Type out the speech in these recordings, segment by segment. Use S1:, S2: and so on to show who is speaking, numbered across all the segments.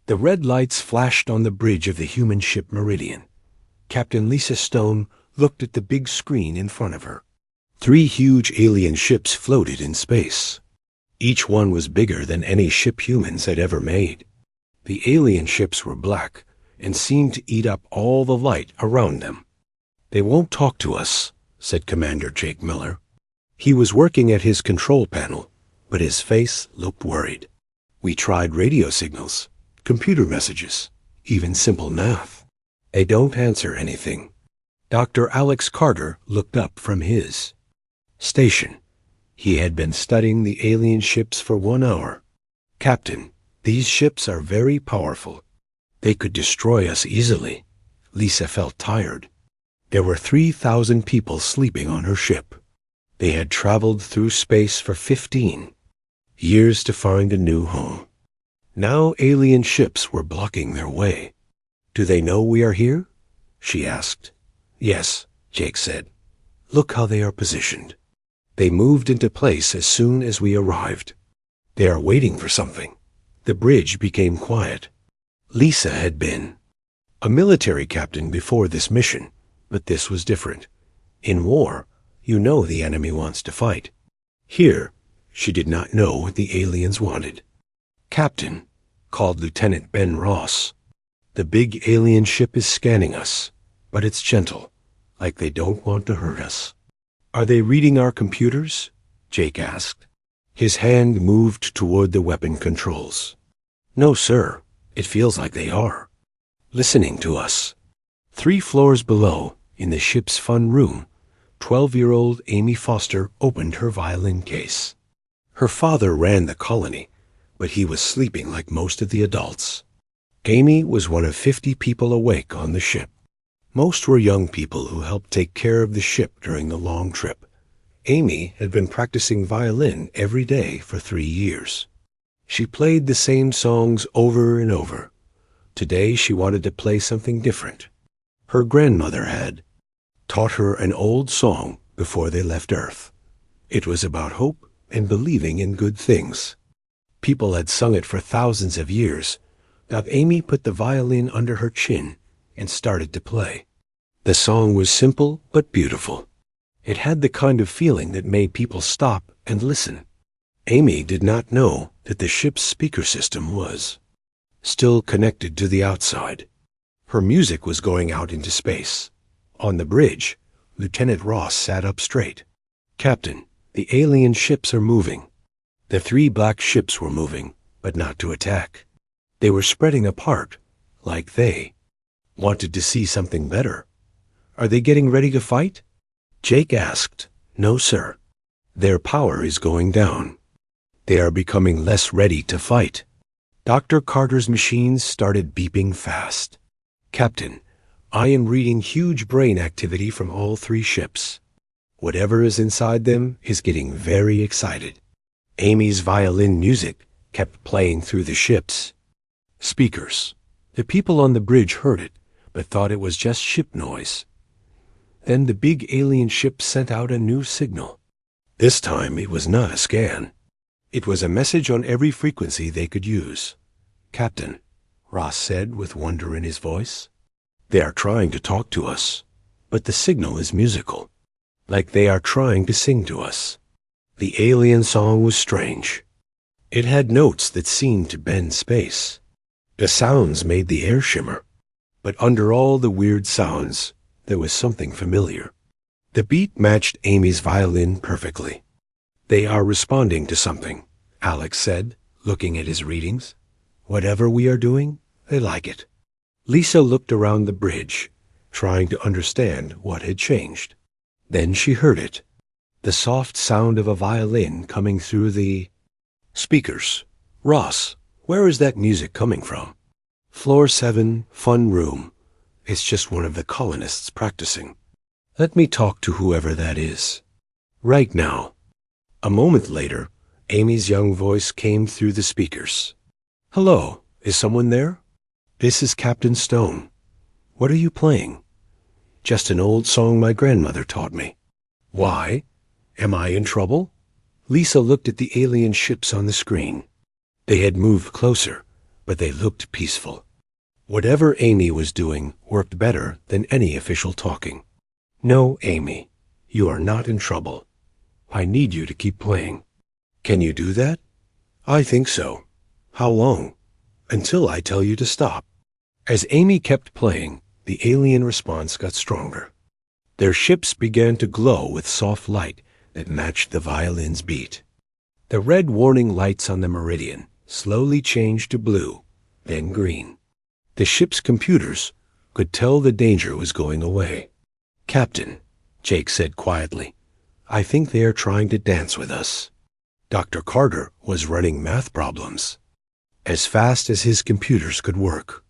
S1: The red lights flashed on the bridge of the human ship Meridian. Captain Lisa Stone looked at the big screen in front of her. 3 huge alien ships floated in space. Each one was bigger than any ship humans had ever made. The alien ships were black and seemed to eat up all the light around them. "They won't talk to us," said Commander Jake Miller. He was working at his control panel, but his face looked worried. "We tried radio signals, computer messages, even simple math. They don't answer anything." Dr. Alex Carter looked up from his station. He had been studying the alien ships for 1 hour. "Captain, these ships are very powerful. They could destroy us easily." Lisa felt tired. There were 3,000 people sleeping on her ship. They had traveled through space for 15 years to find a new home. Now alien ships were blocking their way. "Do they know we are here?" she asked. "Yes," Jake said. "Look how they are positioned. They moved into place as soon as we arrived. They are waiting for something." The bridge became quiet. Lisa had been a military captain before this mission, but this was different. In war, you know the enemy wants to fight. Here, she did not know what the aliens wanted. "Captain," called Lieutenant Ben Ross, "the big alien ship is scanning us, but it's gentle, like they don't want to hurt us." "Are they reading our computers?" Jake asked. His hand moved toward the weapon controls. "No, sir. It feels like they are. Listening to us." 3 floors below, in the ship's fun room, 12-year-old Amy Foster opened her violin case. Her father ran the colony, but he was sleeping like most of the adults. Amy was one of 50 people awake on the ship. Most were young people who helped take care of the ship during the long trip. Amy had been practicing violin every day for 3 years. She played the same songs over and over. Today she wanted to play something different. Her grandmother had taught her an old song before they left Earth. It was about hope and believing in good things. People had sung it for thousands of years. Now Amy put the violin under her chin and started to play. The song was simple but beautiful. It had the kind of feeling that made people stop and listen. Amy did not know that the ship's speaker system was still connected to the outside. Her music was going out into space. On the bridge, Lieutenant Ross sat up straight. "Captain, the alien ships are moving." The 3 black ships were moving, but not to attack. They were spreading apart, like they wanted to see something better. "Are they getting ready to fight?" Jake asked. "No, sir. Their power is going down. They are becoming less ready to fight." Dr. Carter's machines started beeping fast. "Captain, I am reading huge brain activity from all 3 ships. Whatever is inside them is getting very excited." Amy's violin music kept playing through the ship's speakers. The people on the bridge heard it, but thought it was just ship noise. Then the big alien ship sent out a new signal. This time it was not a scan. It was a message on every frequency they could use. "Captain," Ross said with wonder in his voice, "they are trying to talk to us, but the signal is musical, like they are trying to sing to us." The alien song was strange. It had notes that seemed to bend space. The sounds made the air shimmer, but under all the weird sounds, there was something familiar. The beat matched Amy's violin perfectly. "They are responding to something," Alex said, looking at his readings. "Whatever we are doing, they like it." Lisa looked around the bridge, trying to understand what had changed. Then she heard it, the soft sound of a violin coming through the speakers. "Ross, where is that music coming from?" "Floor 7, fun room. It's just one of the colonists practicing. Let me talk to whoever that is. Right now." A moment later, Amy's young voice came through the speakers. "Hello, is someone there? This is Captain Stone. What are you playing?" "Just an old song my grandmother taught me." "Why? Am I in trouble?" Lisa looked at the alien ships on the screen. They had moved closer, but they looked peaceful. Whatever Amy was doing worked better than any official talking. No, Amy, you are not in trouble. I need you to keep playing. Can you do that? I think so. How long? Until I tell you to stop. As Amy kept playing, the alien response got stronger. Their ships began to glow with soft light that matched the violin's beat. The red warning lights on the meridian slowly changed to blue, then green. The ship's computers could tell the danger was going away. Captain, Jake said quietly, I think they are trying to dance with us. Dr. Carter was running math problems as fast as his computers could work.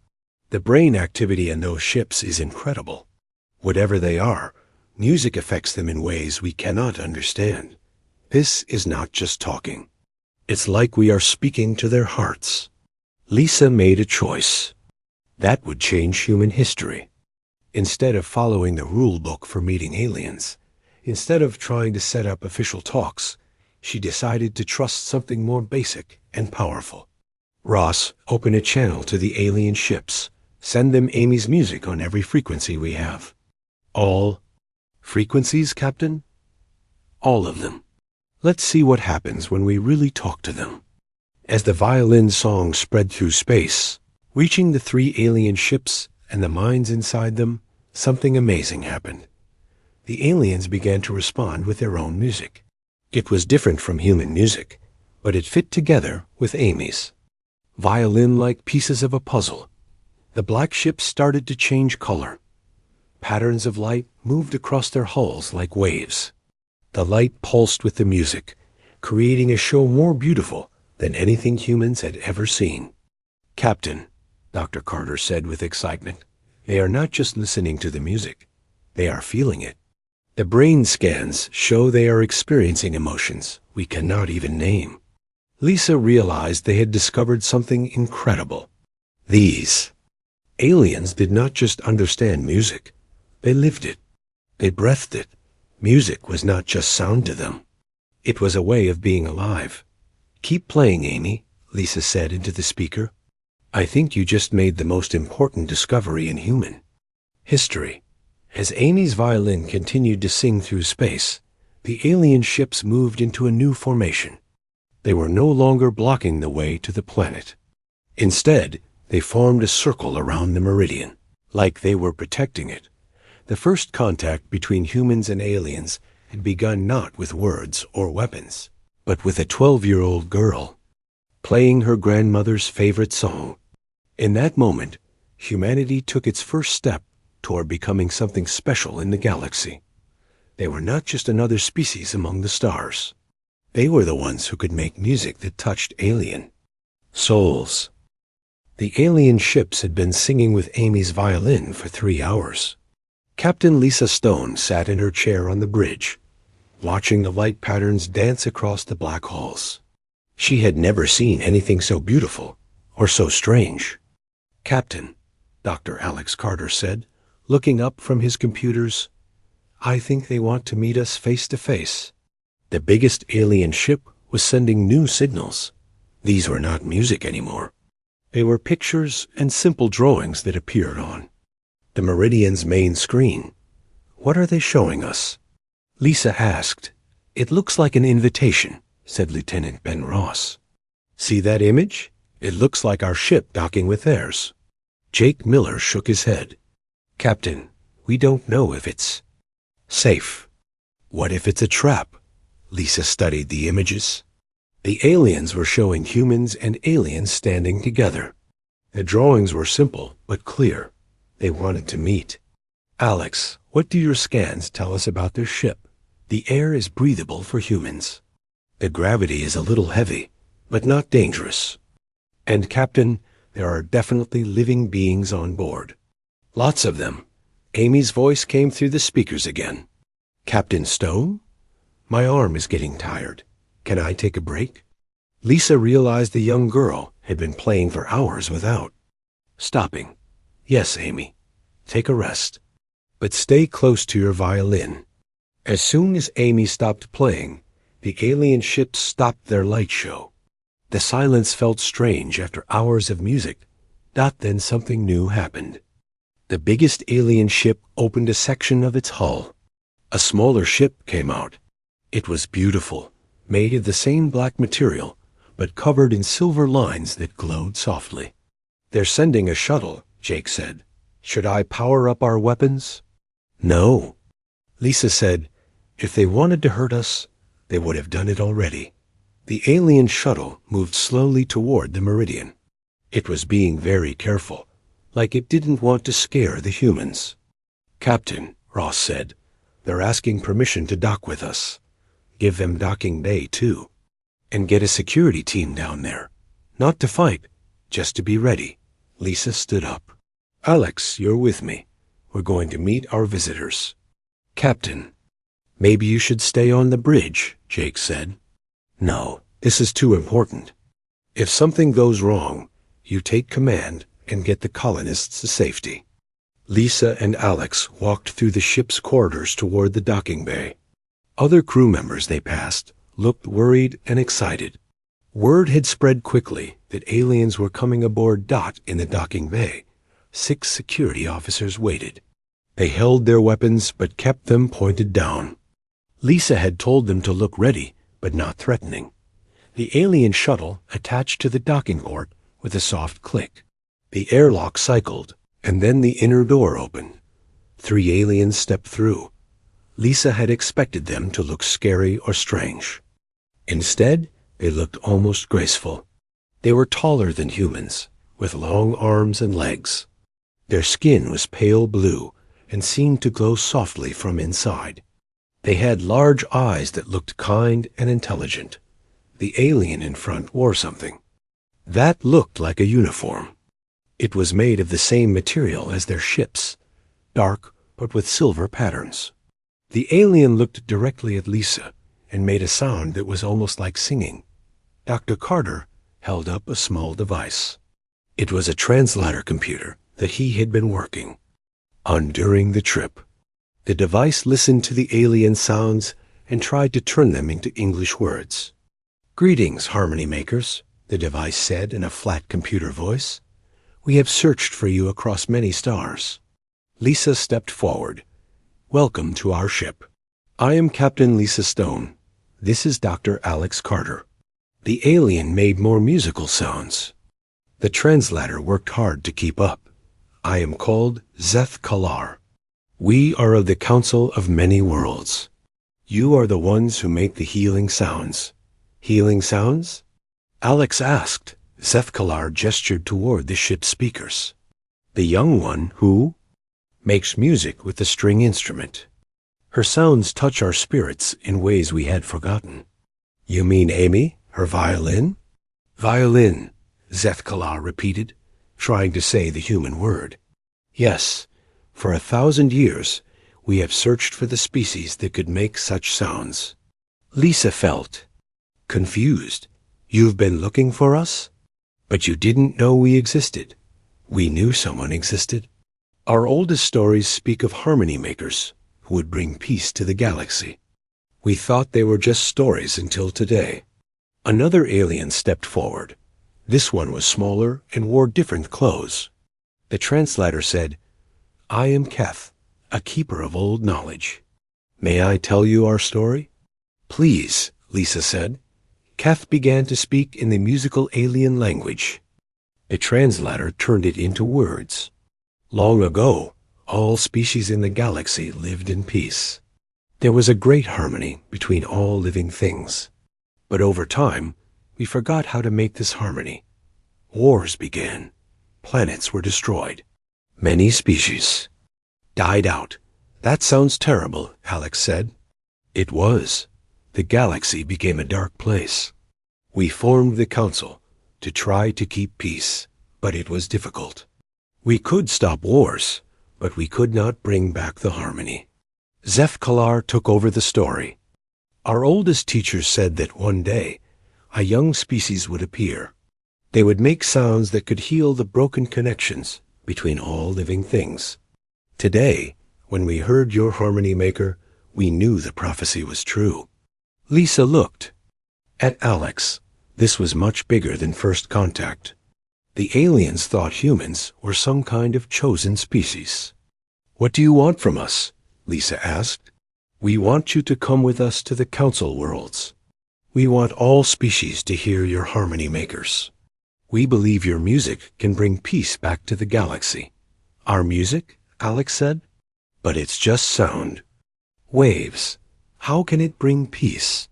S1: The brain activity in those ships is incredible. Whatever they are, music affects them in ways we cannot understand. This is not just talking. It's like we are speaking to their hearts. Lisa made a choice. That would change human history. Instead of following the rule book for meeting aliens, instead of trying to set up official talks, she decided to trust something more basic and powerful. Ross, open a channel to the alien ships. Send them Amy's music on every frequency we have. All frequencies, Captain? All of them. Let's see what happens when we really talk to them. As the violin song spread through space, reaching the 3 alien ships and the minds inside them, something amazing happened. The aliens began to respond with their own music. It was different from human music, but it fit together with Amy's. Violin-like pieces of a puzzle. The black ships started to change color. Patterns of light moved across their hulls like waves. The light pulsed with the music, creating a show more beautiful than anything humans had ever seen. Captain, Dr. Carter said with excitement, they are not just listening to the music. They are feeling it. The brain scans show they are experiencing emotions we cannot even name. Lisa realized they had discovered something incredible. These aliens did not just understand music. They lived it. They breathed it. Music was not just sound to them. It was a way of being alive. Keep playing, Amy, Lisa said into the speaker. I think you just made the most important discovery in human history. As Amy's violin continued to sing through space, the alien ships moved into a new formation. They were no longer blocking the way to the planet. Instead, they formed a circle around the meridian, like they were protecting it. The first contact between humans and aliens had begun not with words or weapons, but with a 12-year-old girl playing her grandmother's favorite song. In that moment, humanity took its first step toward becoming something special in the galaxy. They were not just another species among the stars. They were the ones who could make music that touched alien souls. The alien ships had been singing with Amy's violin for 3 hours. Captain Lisa Stone sat in her chair on the bridge, watching the light patterns dance across the black holes. She had never seen anything so beautiful or so strange. Captain, Dr. Alex Carter said, looking up from his computers, I think they want to meet us face to face. The biggest alien ship was sending new signals. These were not music anymore. They were pictures and simple drawings that appeared on the Meridian's main screen. What are they showing us? Lisa asked. It looks like an invitation, said Lieutenant Ben Ross. See that image? It looks like our ship docking with theirs. Jake Miller shook his head. Captain, we don't know if it's safe. What if it's a trap? Lisa studied the images. The aliens were showing humans and aliens standing together. The drawings were simple but clear. They wanted to meet. Alex, what do your scans tell us about their ship? The air is breathable for humans. The gravity is a little heavy, but not dangerous. And Captain, there are definitely living beings on board. Lots of them. Amy's voice came through the speakers again. Captain Stone? My arm is getting tired. Can I take a break? Lisa realized the young girl had been playing for hours without stopping. Yes, Amy. Take a rest. But stay close to your violin. As soon as Amy stopped playing, the alien ships stopped their light show. The silence felt strange after hours of music. Then something new happened. The biggest alien ship opened a section of its hull. A smaller ship came out. It was beautiful, made of the same black material, but covered in silver lines that glowed softly. "They're sending a shuttle," Jake said. "Should I power up our weapons?" "No." Lisa said, "If they wanted to hurt us, they would have done it already." The alien shuttle moved slowly toward the meridian. It was being very careful, like it didn't want to scare the humans. "Captain," Ross said, "they're asking permission to dock with us. Give them docking bay, too. And get a security team down there. Not to fight, just to be ready." Lisa stood up. "Alex, you're with me. We're going to meet our visitors." "Captain." "Maybe you should stay on the bridge," Jake said. "No, this is too important. If something goes wrong, you take command and get the colonists to safety." Lisa and Alex walked through the ship's corridors toward the docking bay. Other crew members they passed looked worried and excited. Word had spread quickly that aliens were coming aboard in the docking bay. 6 security officers waited. They held their weapons but kept them pointed down. Lisa had told them to look ready, but not threatening. The alien shuttle attached to the docking port with a soft click. The airlock cycled, and then the inner door opened. 3 aliens stepped through. Lisa had expected them to look scary or strange. Instead, they looked almost graceful. They were taller than humans, with long arms and legs. Their skin was pale blue and seemed to glow softly from inside. They had large eyes that looked kind and intelligent. The alien in front wore something. That looked like a uniform. It was made of the same material as their ships, dark but with silver patterns. The alien looked directly at Lisa and made a sound that was almost like singing. Dr. Carter held up a small device. It was a translator computer that he had been working on during the trip. The device listened to the alien sounds and tried to turn them into English words. "Greetings, harmony makers," the device said in a flat computer voice. "We have searched for you across many stars." Lisa stepped forward. "Welcome to our ship. I am Captain Lisa Stone. This is Dr. Alex Carter." The alien made more musical sounds. The translator worked hard to keep up. "I am called Zeth Kalar. We are of the Council of Many Worlds. You are the ones who make the healing sounds." "Healing sounds?" Alex asked. Zeth Kalar gestured toward the ship's speakers. "The young one who makes music with the string instrument. Her sounds touch our spirits in ways we had forgotten." "You mean Amy? Her violin?" "Violin," Zeth Kalar repeated, trying to say the human word. "Yes, for 1,000 years we have searched for the species that could make such sounds." Lisa felt confused. "You've been looking for us? But you didn't know we existed." "We knew someone existed. Our oldest stories speak of harmony makers who would bring peace to the galaxy. We thought they were just stories until today." Another alien stepped forward. This one was smaller and wore different clothes. The translator said, "I am Keth, a keeper of old knowledge. May I tell you our story?" "Please," Lisa said. Keth began to speak in the musical alien language. The translator turned it into words. "Long ago, all species in the galaxy lived in peace. There was a great harmony between all living things. But over time, we forgot how to make this harmony. Wars began. Planets were destroyed. Many species died out." "That sounds terrible," Alex said. "It was. The galaxy became a dark place. We formed the council to try to keep peace, but it was difficult. We could stop wars, but we could not bring back the harmony." Zeth Kalar took over the story. "Our oldest teachers said that one day, a young species would appear. They would make sounds that could heal the broken connections between all living things. Today, when we heard your harmony maker, we knew the prophecy was true." Lisa looked at Alex. This was much bigger than first contact. The aliens thought humans were some kind of chosen species. "What do you want from us?" Lisa asked. "We want you to come with us to the council worlds. We want all species to hear your harmony makers. We believe your music can bring peace back to the galaxy." "Our music?" Alex said. "But it's just sound. Waves. How can it bring peace?"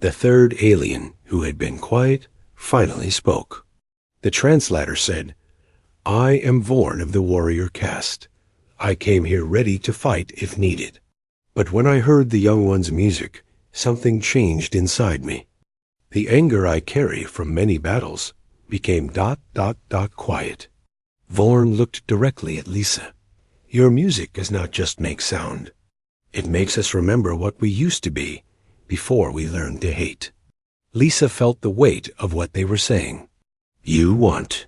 S1: The third alien, who had been quiet, finally spoke. The translator said, "I am born of the warrior caste. I came here ready to fight if needed. But when I heard the young one's music, something changed inside me. The anger I carry from many battles became ... quiet." Vorn looked directly at Lisa. "Your music does not just make sound. It makes us remember what we used to be before we learned to hate." Lisa felt the weight of what they were saying. "You want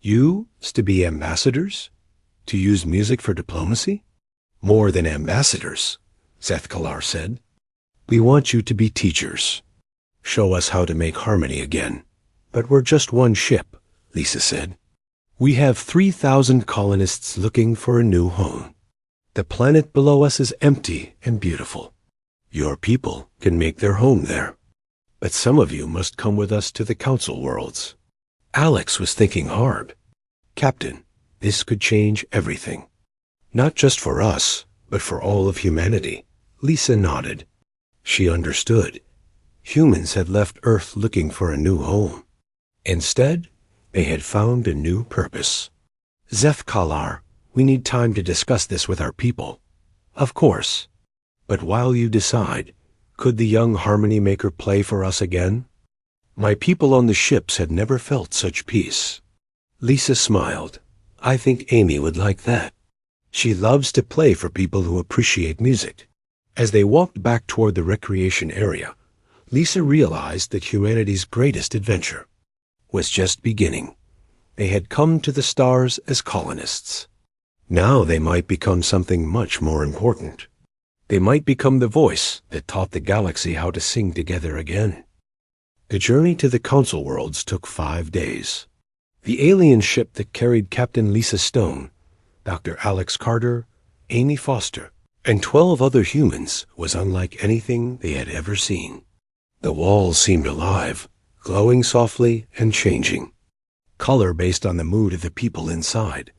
S1: you to be ambassadors? To use music for diplomacy?" "More than ambassadors," Zethkalar said. "We want you to be teachers. Show us how to make harmony again." "But we're just one ship," Lisa said. "We have 3,000 colonists looking for a new home. The planet below us is empty and beautiful. Your people can make their home there. But some of you must come with us to the council worlds." Alex was thinking hard. "Captain, this could change everything. Not just for us, but for all of humanity." Lisa nodded. She understood. Humans had left Earth looking for a new home. Instead, they had found a new purpose. "Zethkalar, we need time to discuss this with our people." "Of course. But while you decide, could the young harmony maker play for us again?" "My people on the ships had never felt such peace." Lisa smiled. "I think Amy would like that. She loves to play for people who appreciate music." As they walked back toward the recreation area, Lisa realized that humanity's greatest adventure was just beginning. They had come to the stars as colonists. Now they might become something much more important. They might become the voice that taught the galaxy how to sing together again. The journey to the council worlds took 5 days. The alien ship that carried Captain Lisa Stone, Dr. Alex Carter, Amy Foster, and 12 other humans was unlike anything they had ever seen. The walls seemed alive, glowing softly and changing. Color based on the mood of the people inside.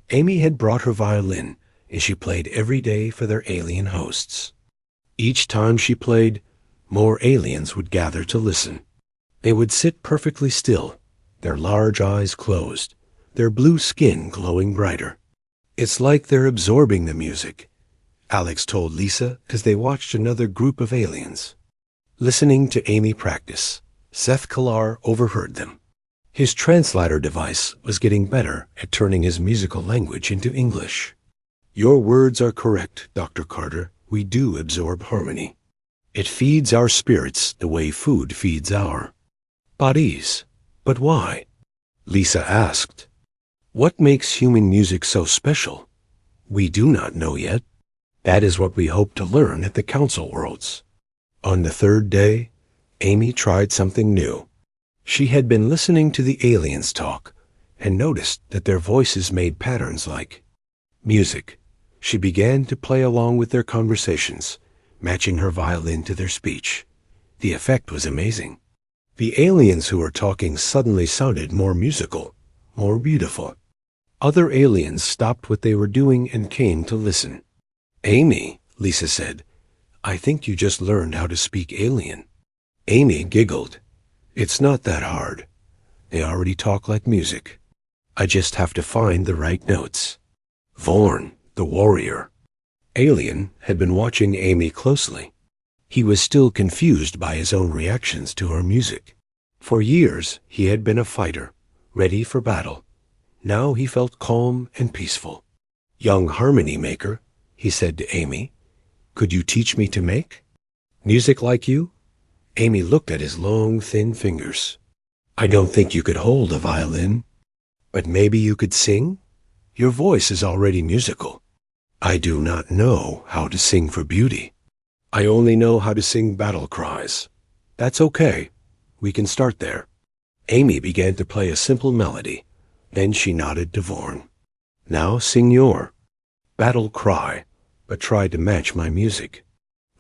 S1: Amy had brought her violin, and she played every day for their alien hosts. Each time she played, more aliens would gather to listen. They would sit perfectly still, their large eyes closed, their blue skin glowing brighter. "It's like they're absorbing the music," Alex told Lisa as they watched another group of aliens. Listening to Amy practice, Zethkalar overheard them. His translator device was getting better at turning his musical language into English. "Your words are correct, Dr. Carter. We do absorb harmony. It feeds our spirits the way food feeds our bodies." "But why?" Lisa asked. "What makes human music so special? We do not know yet. That is what we hope to learn at the council worlds." On the 3rd day, Amy tried something new. She had been listening to the aliens talk and noticed that their voices made patterns like music. She began to play along with their conversations, matching her violin to their speech. The effect was amazing. The aliens who were talking suddenly sounded more musical, more beautiful. Other aliens stopped what they were doing and came to listen. "Amy," Lisa said, "I think you just learned how to speak alien." Amy giggled. "It's not that hard. They already talk like music. I just have to find the right notes." Vorn, the warrior, alien, had been watching Amy closely. He was still confused by his own reactions to her music. For years, he had been a fighter, ready for battle. Now he felt calm and peaceful. "Young harmony maker," he said to Amy, "could you teach me to make music like you?" Amy looked at his long, thin fingers. "I don't think you could hold a violin, but maybe you could sing? Your voice is already musical." "I do not know how to sing for beauty. I only know how to sing battle cries." "That's okay. We can start there." Amy began to play a simple melody. Then she nodded to Vorn. "Now sing your battle cry, but try to match my music."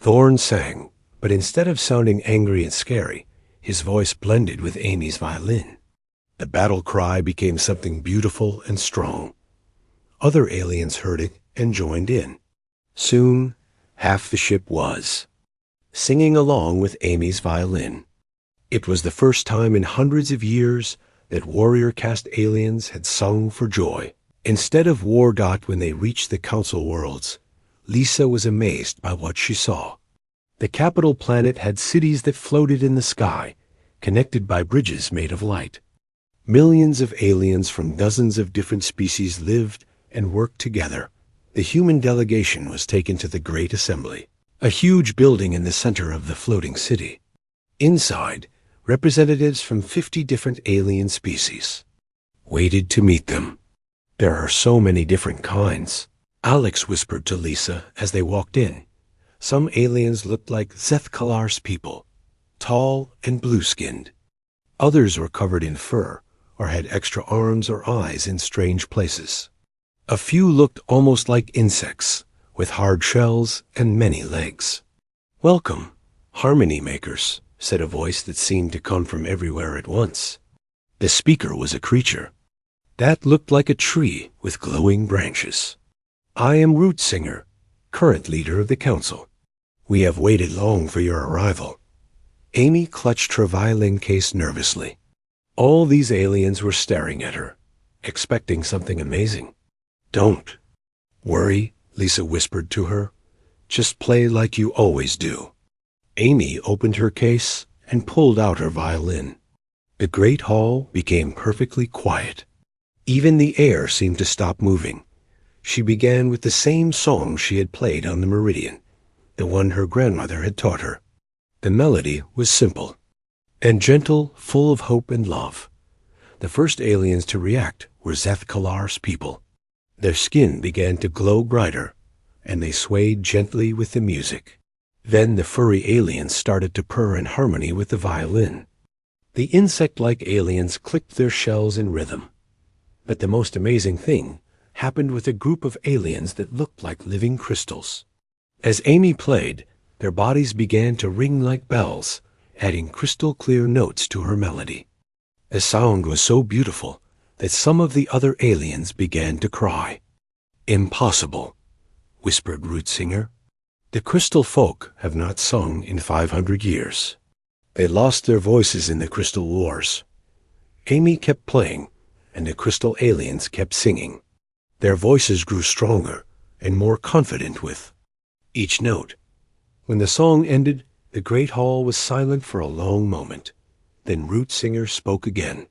S1: Vorn sang, but instead of sounding angry and scary, his voice blended with Amy's violin. The battle cry became something beautiful and strong. Other aliens heard it and joined in. Soon, half the ship was singing along with Amy's violin. It was the first time in hundreds of years that warrior caste aliens had sung for joy. Instead of war. When they reached the council worlds, Lisa was amazed by what she saw. The capital planet had cities that floated in the sky, connected by bridges made of light. Millions of aliens from dozens of different species lived and worked together. The human delegation was taken to the Great Assembly, a huge building in the center of the floating city. Inside, representatives from 50 different alien species waited to meet them. "There are so many different kinds," Alex whispered to Lisa as they walked in. Some aliens looked like Zethkalar's people, tall and blue-skinned. Others were covered in fur or had extra arms or eyes in strange places. A few looked almost like insects, with hard shells and many legs. "Welcome, harmony makers," said a voice that seemed to come from everywhere at once. The speaker was a creature that looked like a tree with glowing branches. "I am Root Singer, current leader of the council. We have waited long for your arrival." Amy clutched her violin case nervously. All these aliens were staring at her, expecting something amazing. "Don't worry," Lisa whispered to her. "Just play like you always do." Amy opened her case and pulled out her violin. The great hall became perfectly quiet. Even the air seemed to stop moving. She began with the same song she had played on the Meridian, the one her grandmother had taught her. The melody was simple and gentle, full of hope and love. The first aliens to react were Zethkalar's people. Their skin began to glow brighter, and they swayed gently with the music. Then the furry aliens started to purr in harmony with the violin. The insect-like aliens clicked their shells in rhythm. But the most amazing thing happened with a group of aliens that looked like living crystals. As Amy played, their bodies began to ring like bells, adding crystal-clear notes to her melody. The sound was so beautiful that some of the other aliens began to cry. "Impossible," whispered Root Singer. "The crystal folk have not sung in 500 years. They lost their voices in the Crystal Wars." Amy kept playing, and the crystal aliens kept singing. Their voices grew stronger and more confident with each note. When the song ended, the great hall was silent for a long moment. Then Root Singer spoke again.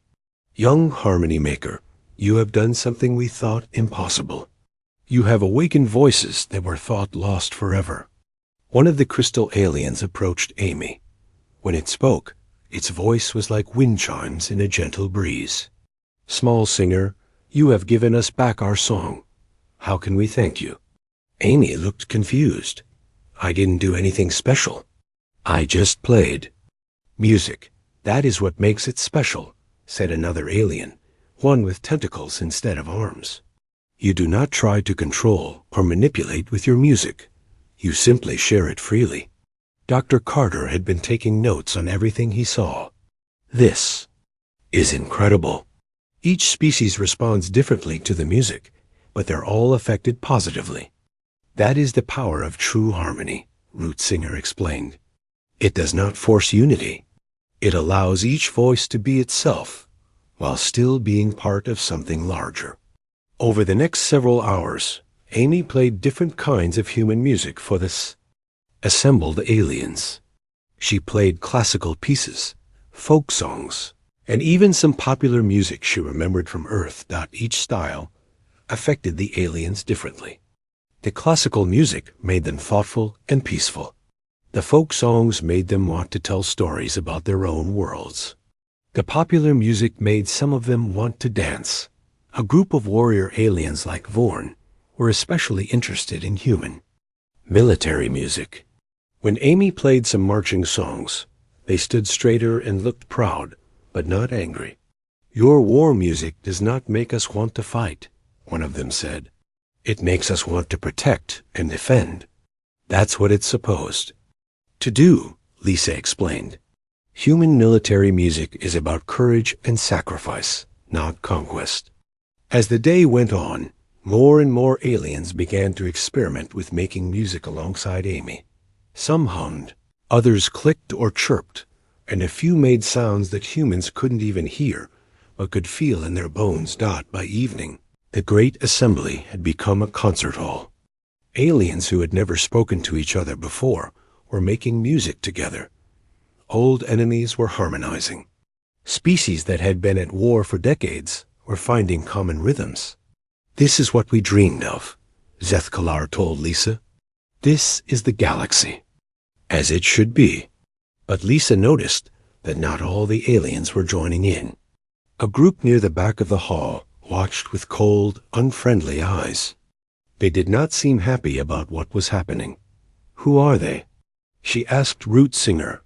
S1: "Young harmony maker, you have done something we thought impossible. You have awakened voices that were thought lost forever." One of the crystal aliens approached Amy. When it spoke, its voice was like wind chimes in a gentle breeze. "Small singer, you have given us back our song. How can we thank you?" Amy looked confused. "I didn't do anything special. I just played." "Music, that is what makes it special," said another alien, one with tentacles instead of arms. "You do not try to control or manipulate with your music. You simply share it freely." Dr. Carter had been taking notes on everything he saw. "This is incredible. Each species responds differently to the music, but they're all affected positively. That is the power of true harmony," Root Singer explained. "It does not force unity. It allows each voice to be itself, while still being part of something larger." Over the next several hours, Amy played different kinds of human music for this assembled aliens. She played classical pieces, folk songs, and even some popular music she remembered from Earth. Each style affected the aliens differently. The classical music made them thoughtful and peaceful. The folk songs made them want to tell stories about their own worlds. The popular music made some of them want to dance. A group of warrior aliens like Vorn were especially interested in human military music. When Amy played some marching songs, They stood straighter and looked proud, but not angry. "Your war music does not make us want to fight," one of them said. "It makes us want to protect and defend. That's what it's supposed to do," Lisa explained. "Human military music is about courage and sacrifice, not conquest." As the day went on, more and more aliens began to experiment with making music alongside Amy. Some hummed, others clicked or chirped, and a few made sounds that humans couldn't even hear, but could feel in their bones. By evening, the great assembly had become a concert hall. Aliens who had never spoken to each other before were making music together. Old enemies were harmonizing. Species that had been at war for decades were finding common rhythms. "This is what we dreamed of," Zethkalar told Lisa. "This is the galaxy." As it should be. But Lisa noticed that not all the aliens were joining in. A group near the back of the hall watched with cold, unfriendly eyes. They did not seem happy about what was happening. "Who are they?" she asked Root Singer.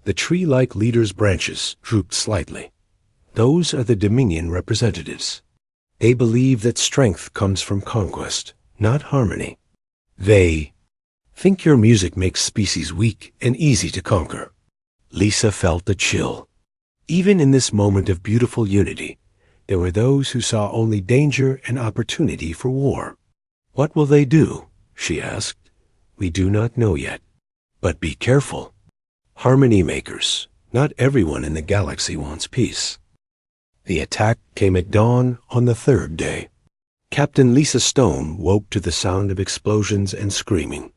S1: The tree-like leader's branches drooped slightly. "Those are the Dominion representatives. They believe that strength comes from conquest, not harmony. They think your music makes species weak and easy to conquer." Lisa felt a chill. Even in this moment of beautiful unity, there were those who saw only danger and opportunity for war. "What will they do?" she asked. "We do not know yet. But be careful. Harmony makers, not everyone in the galaxy wants peace." The attack came at dawn on the third day. Captain Lisa Stone woke to the sound of explosions and screaming.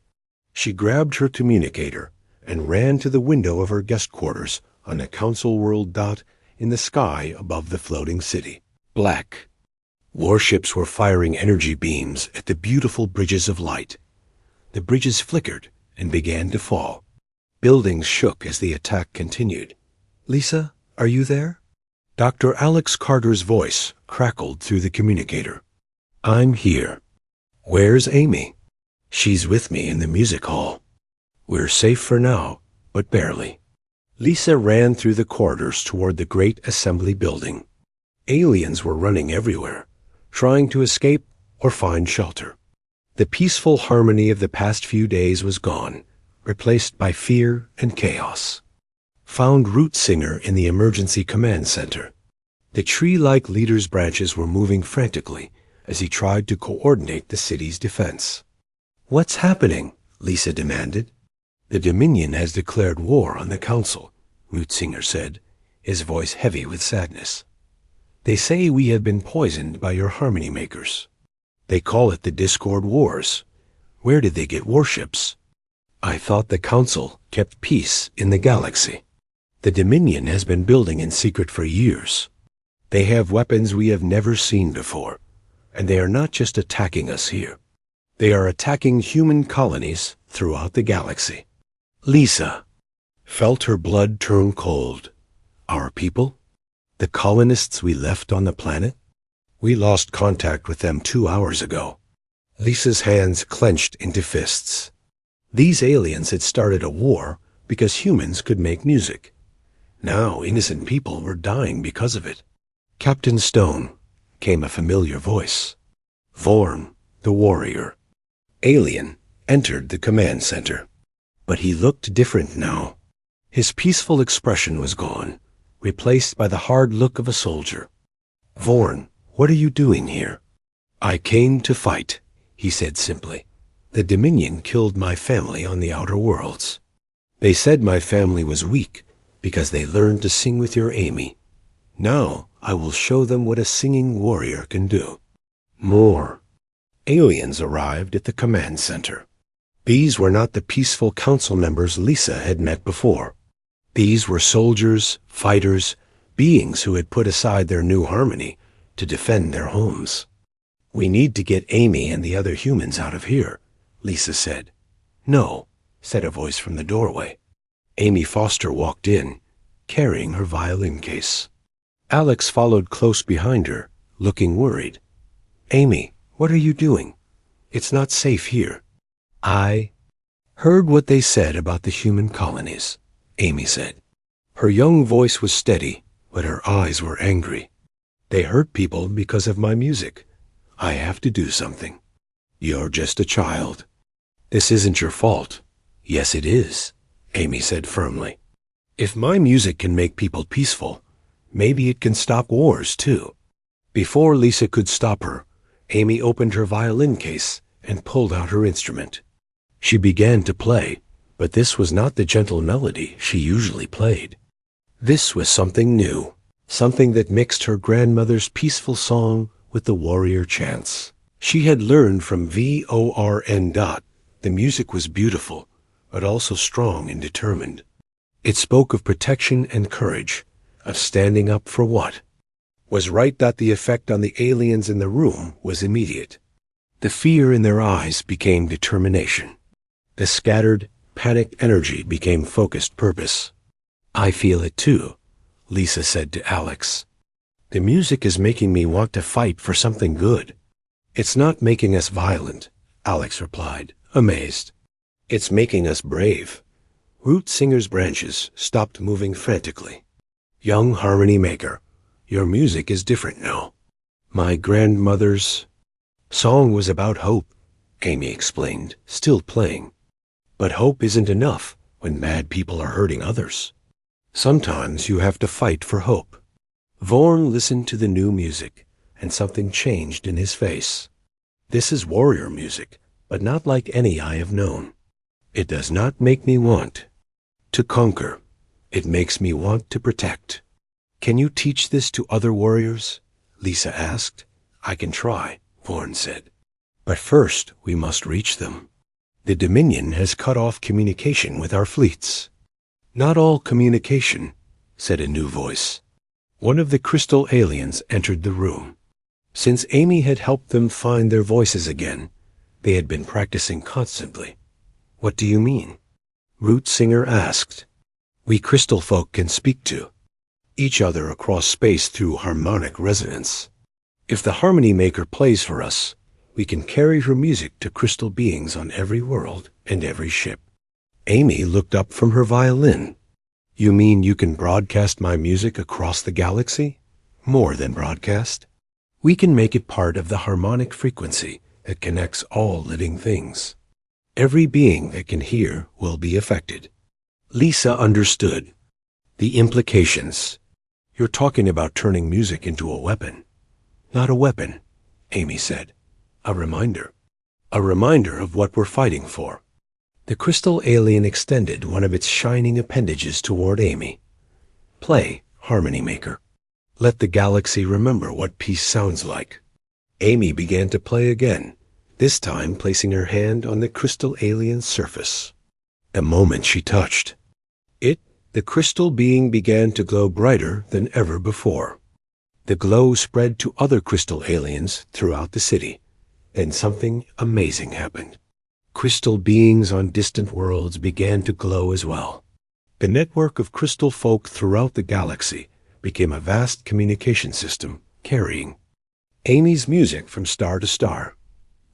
S1: She grabbed her communicator and ran to the window of her guest quarters on the council world. In the sky above the floating city. Black. Warships were firing energy beams at the beautiful bridges of light. The bridges flickered and began to fall. Buildings shook as the attack continued. "Lisa, are you there?" Dr. Alex Carter's voice crackled through the communicator. "I'm here." "Where's Amy?" "She's with me in the music hall." "We're safe for now, but barely." Lisa ran through the corridors toward the great assembly building. Aliens were running everywhere, trying to escape or find shelter. The peaceful harmony of the past few days was gone, replaced by fear and chaos. Found Root Singer in the emergency command center. The tree-like leader's branches were moving frantically as he tried to coordinate the city's defense. "What's happening?" Lisa demanded. "The Dominion has declared war on the Council," Root Singer said, his voice heavy with sadness. "They say we have been poisoned by your harmony makers. They call it the Discord Wars. Where did they get warships?" "I thought the Council kept peace in the galaxy." "The Dominion has been building in secret for years. They have weapons we have never seen before, and they are not just attacking us here. They are attacking human colonies throughout the galaxy." Lisa felt her blood turn cold. "Our people? The colonists we left on the planet? We lost contact with them 2 hours ago." Lisa's hands clenched into fists. These aliens had started a war because humans could make music. Now innocent people were dying because of it. "Captain Stone," came a familiar voice. Vorn, the warrior, alien, entered the command center. But he looked different now. His peaceful expression was gone, replaced by the hard look of a soldier. "Vorn, what are you doing here?" "I came to fight," he said simply. "The Dominion killed my family on the outer worlds. They said my family was weak because they learned to sing with your Amy. Now I will show them what a singing warrior can do." More aliens arrived at the command center. These were not the peaceful council members Lisa had met before. These were soldiers, fighters, beings who had put aside their new harmony to defend their homes. "We need to get Amy and the other humans out of here," Lisa said. "No," said a voice from the doorway. Amy Foster walked in, carrying her violin case. Alex followed close behind her, looking worried. "Amy, what are you doing? It's not safe here." "I heard what they said about the human colonies," Amy said. Her young voice was steady, but her eyes were angry. They hurt people because of my music. I have to do something. You're just a child. This isn't your fault. Yes, it is, Amy said firmly. If my music can make people peaceful, maybe it can stop wars too. Before Lisa could stop her, Amy opened her violin case and pulled out her instrument. She began to play, but this was not the gentle melody she usually played. This was something new, something that mixed her grandmother's peaceful song with the warrior chants. She had learned from VORN. The music was beautiful, but also strong and determined. It spoke of protection and courage, of standing up for what was right. That the effect on the aliens in the room was immediate. The fear in their eyes became determination. The scattered, panicked energy became focused purpose. I feel it too, Lisa said to Alex. The music is making me want to fight for something good. It's not making us violent, Alex replied, amazed. It's making us brave. Root Singer's branches stopped moving frantically. Young harmony maker, your music is different now. My grandmother's song was about hope, Amy explained, still playing. But hope isn't enough when mad people are hurting others. Sometimes you have to fight for hope. Vorn listened to the new music, and something changed in his face. This is warrior music, but not like any I have known. It does not make me want to conquer. It makes me want to protect. Can you teach this to other warriors? Lisa asked. I can try, Vorn said. But first, we must reach them. The Dominion has cut off communication with our fleets. Not all communication, said a new voice. One of the crystal aliens entered the room. Since Amy had helped them find their voices again, they had been practicing constantly. What do you mean? Root Singer asked. We crystal folk can speak to each other across space through harmonic resonance. If the harmony maker plays for us, we can carry her music to crystal beings on every world and every ship. Amy looked up from her violin. You mean you can broadcast my music across the galaxy? More than broadcast. We can make it part of the harmonic frequency that connects all living things. Every being that can hear will be affected. Lisa understood. The implications. You're talking about turning music into a weapon. Not a weapon, Amy said. A reminder. A reminder of what we're fighting for. The crystal alien extended one of its shining appendages toward Amy. Play, Harmony Maker. Let the galaxy remember what peace sounds like. Amy began to play again, this time placing her hand on the crystal alien's surface. The moment she touched it, the crystal being began to glow brighter than ever before. The glow spread to other crystal aliens throughout the city, and something amazing happened. Crystal beings on distant worlds began to glow as well. The network of crystal folk throughout the galaxy became a vast communication system, carrying Amy's music from star to star.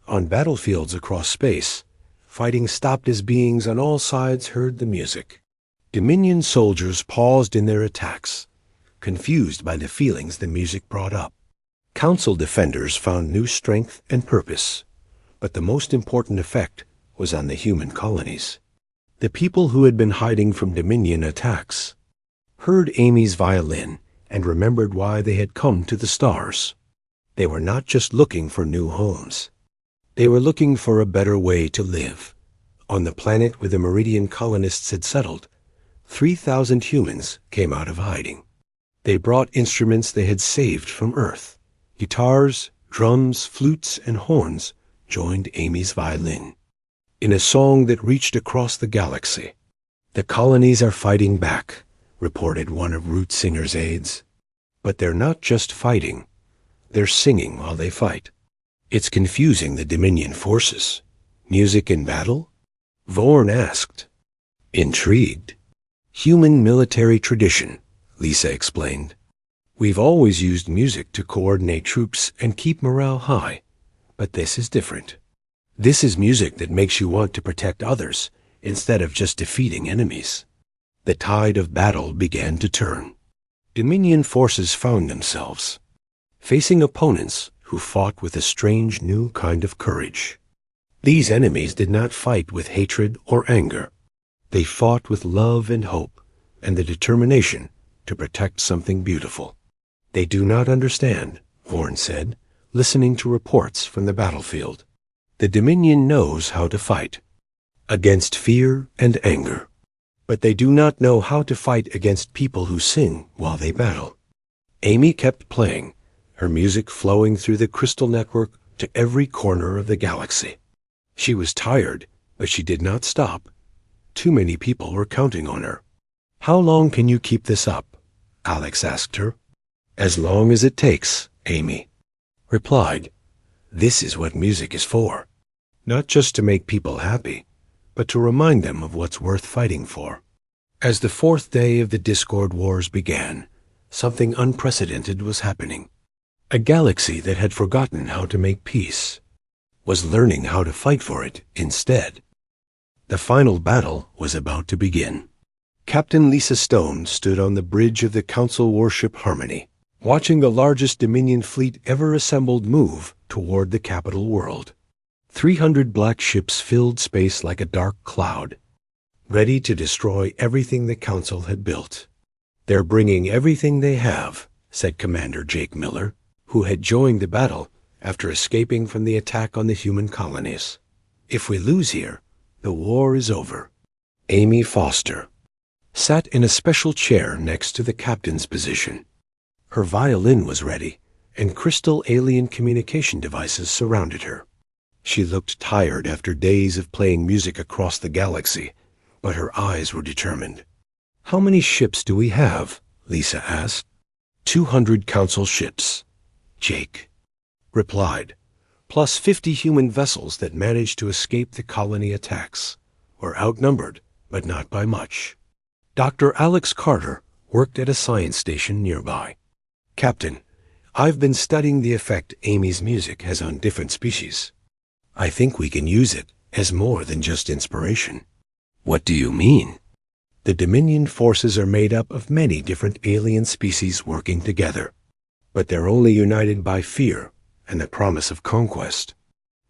S1: On battlefields across space, fighting stopped as beings on all sides heard the music. Dominion soldiers paused in their attacks, confused by the feelings the music brought up. Council defenders found new strength and purpose, but the most important effect was on the human colonies. The people who had been hiding from Dominion attacks heard Amy's violin and remembered why they had come to the stars. They were not just looking for new homes. They were looking for a better way to live. On the planet where the Meridian colonists had settled, 3,000 humans came out of hiding. They brought instruments they had saved from Earth. Guitars, drums, flutes, and horns joined Amy's violin. In a song that reached across the galaxy, the colonies are fighting back, reported one of Root Singer's aides. But they're not just fighting. They're singing while they fight. It's confusing the Dominion forces. Music in battle? Vorn asked. Intrigued. Human military tradition, Lisa explained. We've always used music to coordinate troops and keep morale high, but this is different. This is music that makes you want to protect others instead of just defeating enemies. The tide of battle began to turn. Dominion forces found themselves facing opponents who fought with a strange new kind of courage. These enemies did not fight with hatred or anger. They fought with love and hope and the determination to protect something beautiful. They do not understand, Vorn said, listening to reports from the battlefield. The Dominion knows how to fight against fear and anger, but they do not know how to fight against people who sing while they battle. Amy kept playing, her music flowing through the crystal network to every corner of the galaxy. She was tired, but she did not stop. Too many people were counting on her. "How long can you keep this up?" Alex asked her. "As long as it takes," Amy replied. "This is what music is for. Not just to make people happy, but to remind them of what's worth fighting for." As the fourth day of the Discord Wars began, something unprecedented was happening. A galaxy that had forgotten how to make peace was learning how to fight for it instead. The final battle was about to begin. Captain Lisa Stone stood on the bridge of the Council warship Harmony, watching the largest Dominion fleet ever assembled move toward the capital world. 300 black ships filled space like a dark cloud, ready to destroy everything the Council had built. "They're bringing everything they have," said Commander Jake Miller, who had joined the battle after escaping from the attack on the human colonies. "If we lose here, the war is over." Amy Foster sat in a special chair next to the captain's position. Her violin was ready, and crystal alien communication devices surrounded her. She looked tired after days of playing music across the galaxy, but her eyes were determined. "How many ships do we have?" Lisa asked. 200 Council ships," Jake replied, "plus 50 human vessels that managed to escape the colony attacks. We're outnumbered, but not by much." Dr. Alex Carter worked at a science station nearby. "Captain, I've been studying the effect Amy's music has on different species. I think we can use it as more than just inspiration." "What do you mean?" "The Dominion forces are made up of many different alien species working together, but they're only united by fear and the promise of conquest.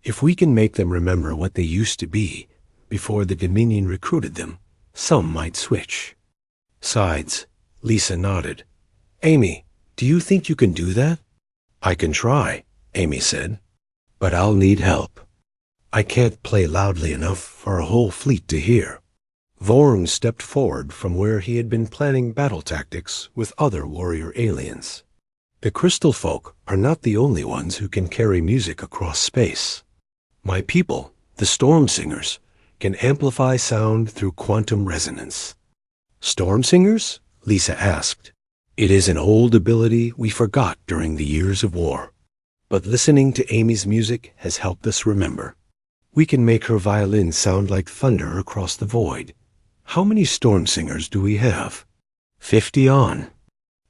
S1: If we can make them remember what they used to be before the Dominion recruited them, some might switch." Sides, Lisa nodded. "Amy, do you think you can do that?" "I can try," Amy said, "but I'll need help. I can't play loudly enough for a whole fleet to hear." Vorn stepped forward from where he had been planning battle tactics with other warrior aliens. "The Crystal Folk are not the only ones who can carry music across space. My people, the Storm Singers, can amplify sound through quantum resonance." "Storm Singers?" Lisa asked. "It is an old ability we forgot during the years of war, but listening to Amy's music has helped us remember. We can make her violin sound like thunder across the void. How many Storm Singers do we have?" 50 on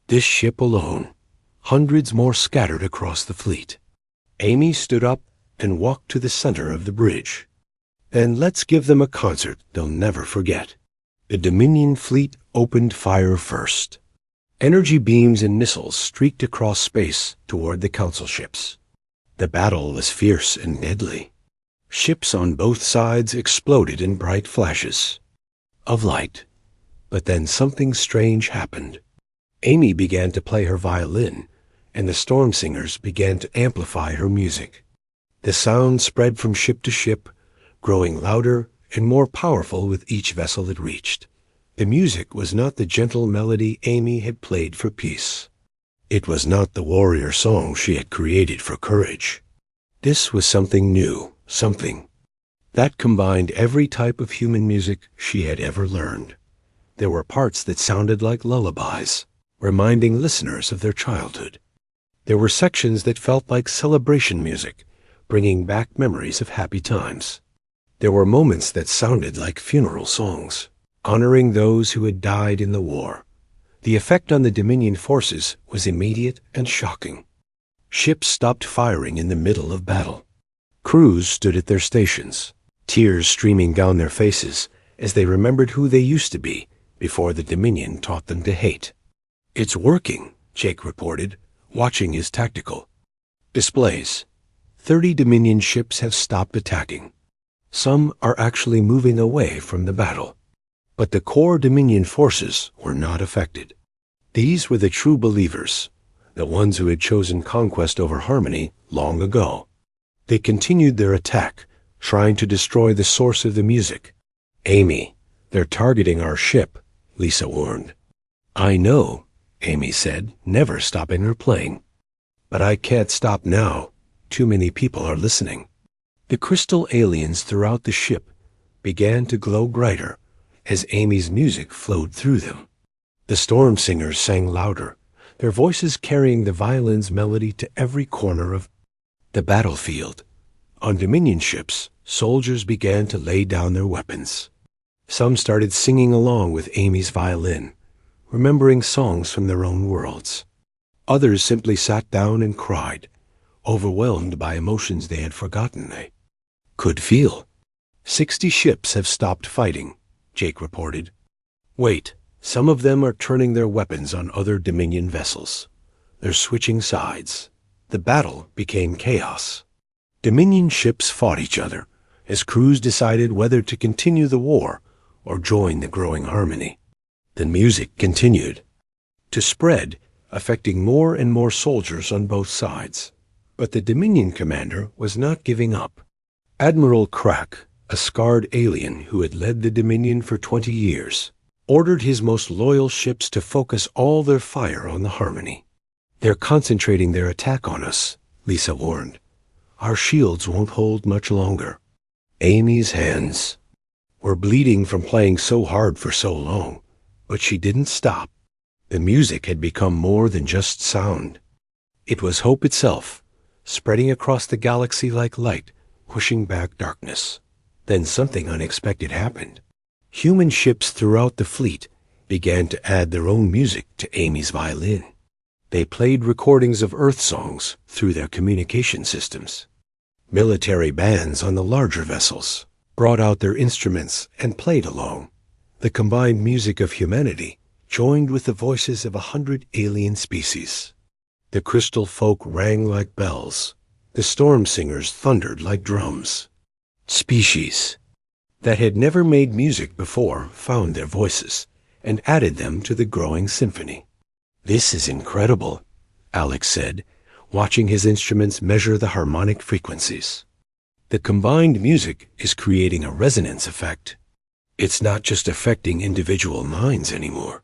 S1: this ship alone, hundreds more scattered across the fleet. Amy stood up and walked to the center of the bridge. "And let's give them a concert they'll never forget." The Dominion fleet opened fire first. Energy beams and missiles streaked across space toward the Council ships. The battle was fierce and deadly. Ships on both sides exploded in bright flashes of light. But then something strange happened. Amy began to play her violin, and the Storm Singers began to amplify her music. The sound spread from ship to ship, growing louder and more powerful with each vessel it reached. The music was not the gentle melody Amy had played for peace. It was not the warrior song she had created for courage. This was something new, something that combined every type of human music she had ever learned. There were parts that sounded like lullabies, reminding listeners of their childhood. There were sections that felt like celebration music, bringing back memories of happy times. There were moments that sounded like funeral songs, honoring those who had died in the war. The effect on the Dominion forces was immediate and shocking. Ships stopped firing in the middle of battle. Crews stood at their stations, tears streaming down their faces as they remembered who they used to be before the Dominion taught them to hate. "It's working," Jake reported, watching his tactical displays. 30 Dominion ships have stopped attacking. Some are actually moving away from the battle. But the core Dominion forces were not affected. These were the true believers, the ones who had chosen conquest over harmony long ago. They continued their attack, trying to destroy the source of the music. "Amy, they're targeting our ship," Lisa warned. "I know," Amy said, never stopping her playing. "But I can't stop now. Too many people are listening." The crystal aliens throughout the ship began to glow brighter as Amy's music flowed through them. The storm singers sang louder, their voices carrying the violin's melody to every corner of the battlefield. On Dominion ships, soldiers began to lay down their weapons. Some started singing along with Amy's violin, remembering songs from their own worlds. Others simply sat down and cried, overwhelmed by emotions they had forgotten they could feel. 60 ships have stopped fighting, Jake reported. "Wait, some of them are turning their weapons on other Dominion vessels. They're switching sides." The battle became chaos. Dominion ships fought each other as crews decided whether to continue the war or join the growing harmony. The music continued to spread, affecting more and more soldiers on both sides. But the Dominion commander was not giving up. Admiral Crack, a scarred alien who had led the Dominion for 20 years, ordered his most loyal ships to focus all their fire on the harmony. "They're concentrating their attack on us," Lisa warned. "Our shields won't hold much longer." Amy's hands were bleeding from playing so hard for so long, but she didn't stop. The music had become more than just sound. It was hope itself, spreading across the galaxy like light, pushing back darkness. Then something unexpected happened. Human ships throughout the fleet began to add their own music to Amy's violin. They played recordings of Earth songs through their communication systems. Military bands on the larger vessels brought out their instruments and played along. The combined music of humanity joined with the voices of 100 alien species. The crystal folk rang like bells. The storm singers thundered like drums. Species that had never made music before found their voices and added them to the growing symphony. "This is incredible," Alex said, watching his instruments measure the harmonic frequencies. "The combined music is creating a resonance effect. It's not just affecting individual minds anymore.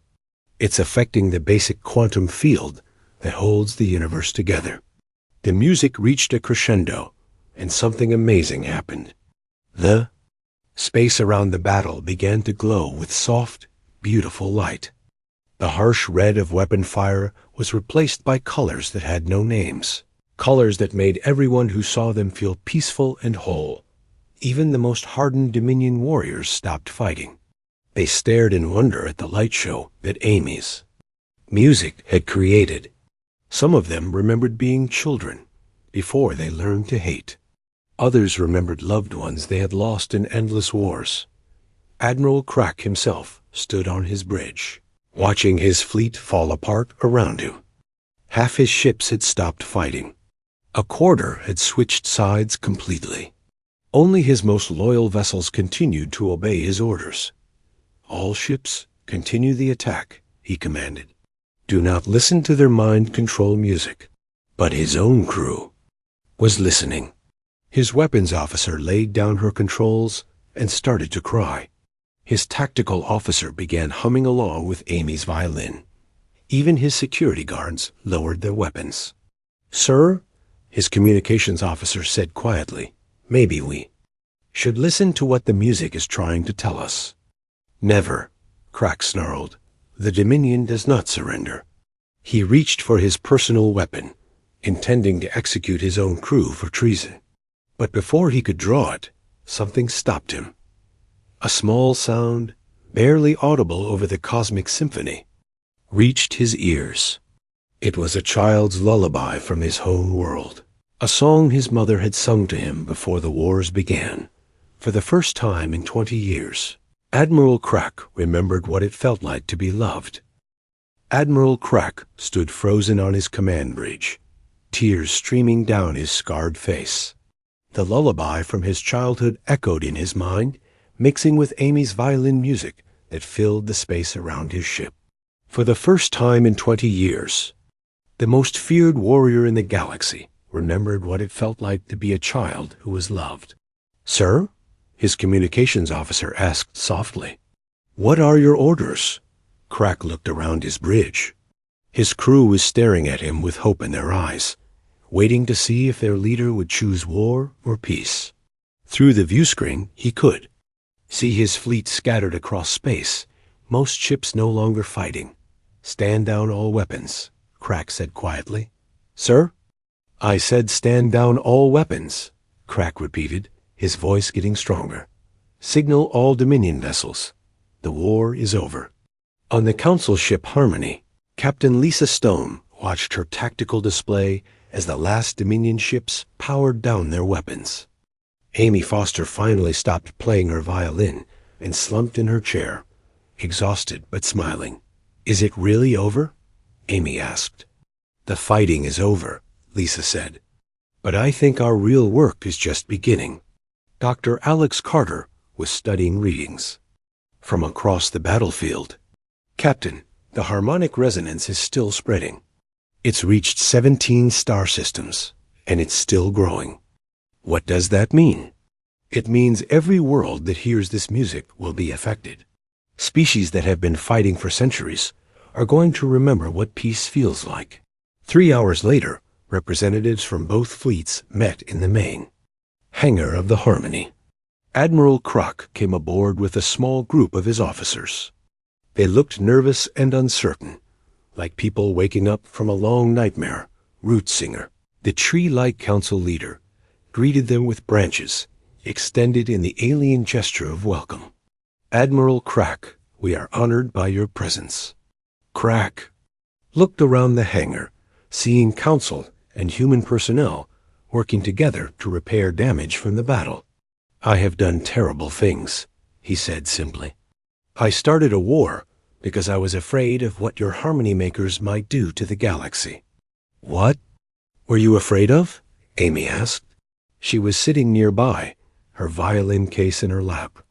S1: It's affecting the basic quantum field that holds the universe together." The music reached a crescendo, and something amazing happened. The space around the battle began to glow with soft, beautiful light. The harsh red of weapon fire was replaced by colors that had no names, colors that made everyone who saw them feel peaceful and whole. Even the most hardened Dominion warriors stopped fighting. They stared in wonder at the light show that Amy's music had created. Some of them remembered being children before they learned to hate. Others remembered loved ones they had lost in endless wars. Admiral Crack himself stood on his bridge, watching his fleet fall apart around him. Half his ships had stopped fighting. A quarter had switched sides completely. Only his most loyal vessels continued to obey his orders. "All ships, continue the attack," he commanded. "Do not listen to their mind control music." But his own crew was listening. His weapons officer laid down her controls and started to cry. His tactical officer began humming along with Amy's violin. Even his security guards lowered their weapons. "Sir," his communications officer said quietly, "maybe we should listen to what the music is trying to tell us." "Never," Crack snarled. "The Dominion does not surrender." He reached for his personal weapon, intending to execute his own crew for treason. But before he could draw it, something stopped him. A small sound, barely audible over the cosmic symphony, reached his ears. It was a child's lullaby from his home world, a song his mother had sung to him before the wars began. For the first time in 20 years, Admiral Crack remembered what it felt like to be loved. Admiral Crack stood frozen on his command bridge, tears streaming down his scarred face. The lullaby from his childhood echoed in his mind, mixing with Amy's violin music that filled the space around his ship. For the first time in 20 years, the most feared warrior in the galaxy remembered what it felt like to be a child who was loved. "Sir?" his communications officer asked softly. "What are your orders?" Crack looked around his bridge. His crew was staring at him with hope in their eyes, waiting to see if their leader would choose war or peace. Through the viewscreen, he could see his fleet scattered across space, most ships no longer fighting. "Stand down all weapons," Crack said quietly. "Sir?" "I said stand down all weapons," Crack repeated, his voice getting stronger. "Signal all Dominion vessels. The war is over." On the Council ship Harmony, Captain Lisa Stone watched her tactical display as the last Dominion ships powered down their weapons. Amy Foster finally stopped playing her violin and slumped in her chair, exhausted but smiling. "Is it really over?" Amy asked. "The fighting is over," Lisa said. "But I think our real work is just beginning." Dr. Alex Carter was studying readings from across the battlefield. "Captain, the harmonic resonance is still spreading. It's reached 17 star systems, and it's still growing." "What does that mean?" "It means every world that hears this music will be affected. Species that have been fighting for centuries are going to remember what peace feels like." 3 hours later, representatives from both fleets met in the main hangar of the Harmony. Admiral Crack came aboard with a small group of his officers. They looked nervous and uncertain, like people waking up from a long nightmare. Rootsinger, the tree-like council leader, greeted them with branches, extended in the alien gesture of welcome. "Admiral Crack, we are honored by your presence." Crack looked around the hangar, seeing council and human personnel working together to repair damage from the battle. "I have done terrible things," he said simply. "I started a war because I was afraid of what your harmony makers might do to the galaxy." "What were you afraid of?" Amy asked. She was sitting nearby, her violin case in her lap.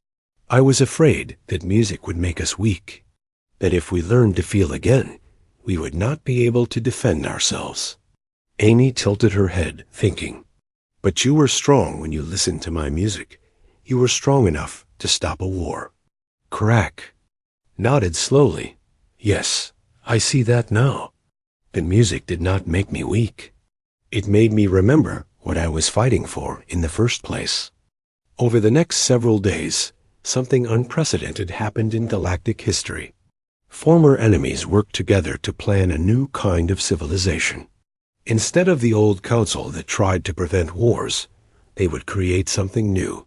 S1: "I was afraid that music would make us weak, that if we learned to feel again, we would not be able to defend ourselves." Amy tilted her head, thinking. "But you were strong when you listened to my music. You were strong enough to stop a war." Crack nodded slowly. "Yes, I see that now. The music did not make me weak. It made me remember what I was fighting for in the first place." Over the next several days, something unprecedented happened in galactic history. Former enemies worked together to plan a new kind of civilization. Instead of the old council that tried to prevent wars, they would create something new.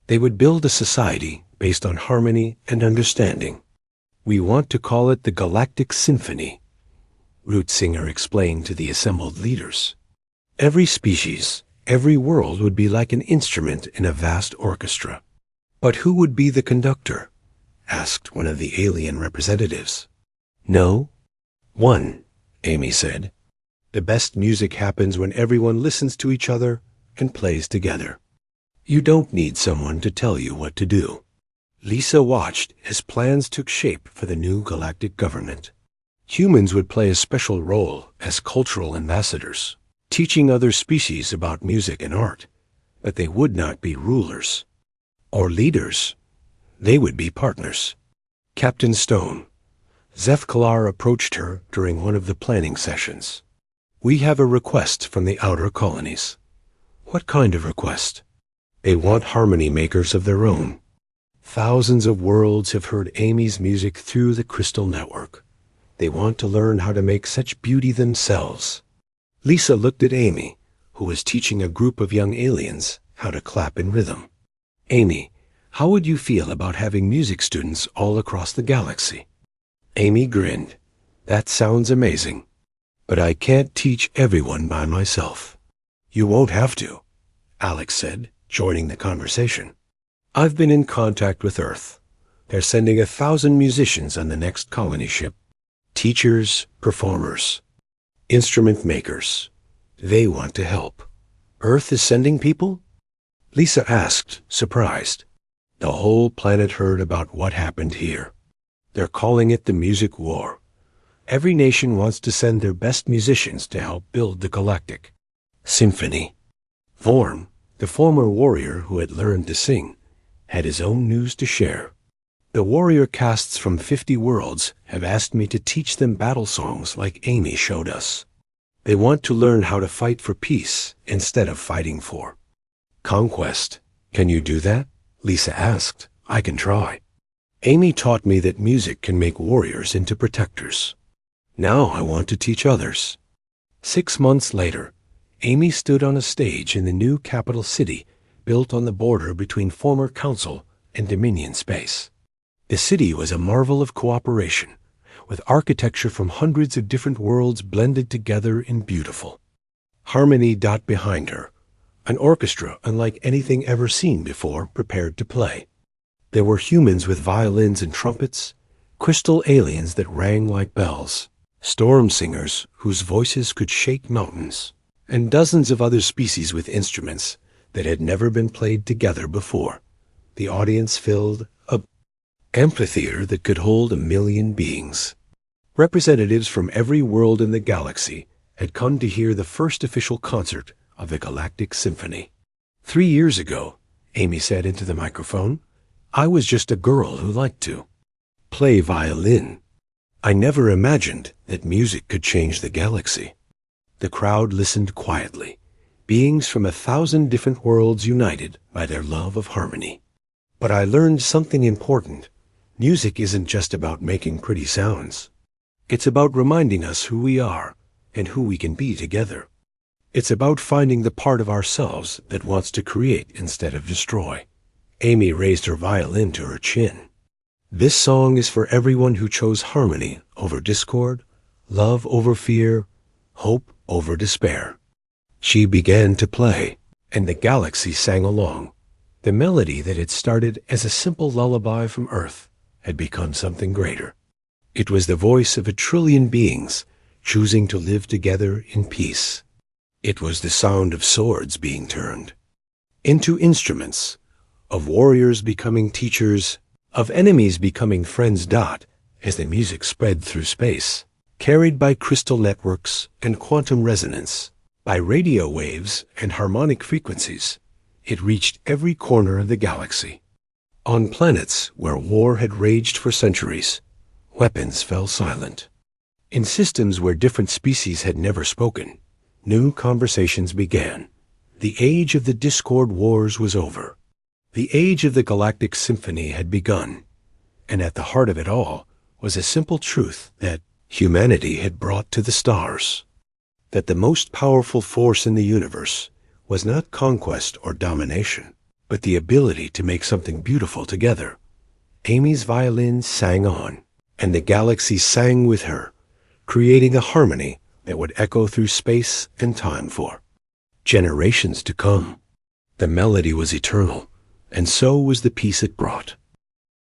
S1: They would build a society based on harmony and understanding. "We want to call it the Galactic Symphony," Rootsinger explained to the assembled leaders. Every species, every world would be like an instrument in a vast orchestra. "But who would be the conductor?" asked one of the alien representatives. "No one," Amy said. "The best music happens when everyone listens to each other and plays together. You don't need someone to tell you what to do." Lisa watched as plans took shape for the new galactic government. Humans would play a special role as cultural ambassadors, teaching other species about music and art, but they would not be rulers or leaders. They would be partners. Captain Stone, Zeph Kalar approached her during one of the planning sessions. "We have a request from the outer colonies." "What kind of request?" "They want harmony makers of their own. Thousands of worlds have heard Amy's music through the Crystal Network. They want to learn how to make such beauty themselves." Lisa looked at Amy, who was teaching a group of young aliens how to clap in rhythm. "Amy, how would you feel about having music students all across the galaxy?" Amy grinned. "That sounds amazing. But I can't teach everyone by myself." "You won't have to," Alex said, joining the conversation. "I've been in contact with Earth. They're sending 1,000 musicians on the next colony ship. Teachers, performers, instrument makers. They want to help. Earth is sending people? Lisa asked, surprised. The whole planet heard about what happened here. They're calling it the Music War. Every nation wants to send their best musicians to help build the galactic symphony. Vorm, the former warrior who had learned to sing, had his own news to share. The warrior castes from 50 worlds have asked me to teach them battle songs like Amy showed us. They want to learn how to fight for peace instead of fighting for conquest. Can you do that? Lisa asked. I can try. Amy taught me that music can make warriors into protectors. Now I want to teach others. 6 months later, Amy stood on a stage in the new capital city built on the border between former Council and Dominion space. The city was a marvel of cooperation, with architecture from hundreds of different worlds blended together in beautiful harmony. Behind her, an orchestra unlike anything ever seen before prepared to play. There were humans with violins and trumpets, crystal aliens that rang like bells, storm singers whose voices could shake mountains, and dozens of other species with instruments that had never been played together before. The audience filled an amphitheater that could hold 1 million beings. Representatives from every world in the galaxy had come to hear the first official concert of the Galactic Symphony. 3 years ago, Amy said into the microphone, I was just a girl who liked to play violin. I never imagined that music could change the galaxy. The crowd listened quietly, beings from 1,000 different worlds united by their love of harmony. But I learned something important. Music isn't just about making pretty sounds. It's about reminding us who we are and who we can be together. It's about finding the part of ourselves that wants to create instead of destroy. Amy raised her violin to her chin. This song is for everyone who chose harmony over discord, love over fear, hope over despair. She began to play, and the galaxy sang along. The melody that had started as a simple lullaby from Earth had become something greater. It was the voice of 1 trillion beings choosing to live together in peace. It was the sound of swords being turned into instruments, of warriors becoming teachers, of enemies becoming friends. As the music spread through space, carried by crystal networks and quantum resonance, by radio waves and harmonic frequencies, it reached every corner of the galaxy. On planets where war had raged for centuries, weapons fell silent. In systems where different species had never spoken, new conversations began. The age of the discord wars was over. The age of the Galactic Symphony had begun, and at the heart of it all was a simple truth that humanity had brought to the stars. That the most powerful force in the universe was not conquest or domination, but the ability to make something beautiful together. Amy's violin sang on, and the galaxy sang with her, creating a harmony that would echo through space and time for generations to come. The melody was eternal, and so was the peace it brought.